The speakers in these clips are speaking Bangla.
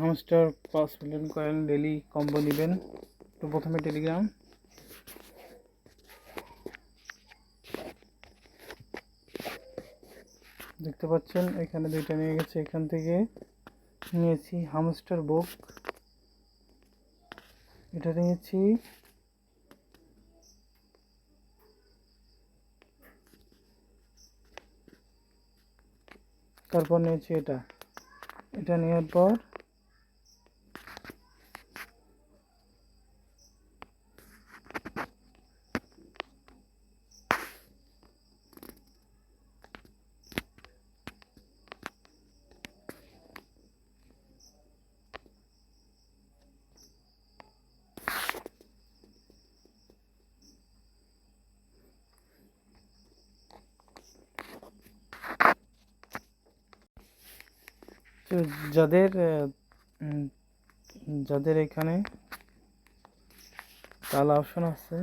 Hamster 5 million coin daily combo নেবেন। তো প্রথমে টেলিগ্রাম, দেখতে পাচ্ছেন এখানে দুইটা নিয়ে গেছে। এখান থেকে নিয়েছি হামস্টার বুক, এটা নিয়েছি। তারপর নিয়েছি এটা নেওয়ার পর তো যাদের এখানে তালা অপশন আছে,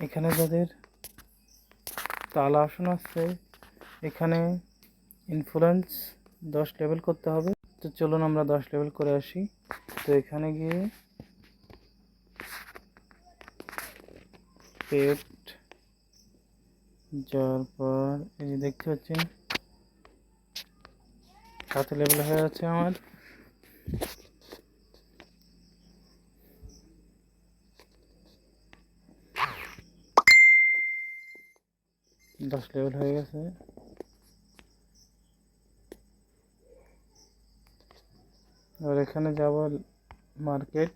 এখানে যাদের তালা অপশন আছে, এখানে ইনফ্লুয়েন্স 10 লেভেল করতে হবে। তো চলুন আমরা 10 লেভেল করে আসি। তো এখানে গিয়ে পেট যাওয়ার পর এই যে দেখতে পাচ্ছেন 7 লেভেল হয়ে আছে আমার। দশ লেভেল হয়ে গেছে। আর এখানে যাব মার্কেট,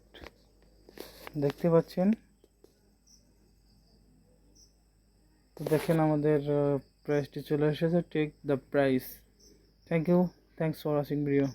দেখতে পাচ্ছেন। তো দেখেন আমাদের প্রাইসটি চলে এসেছে, take the price. Thank you, thanks for watching video.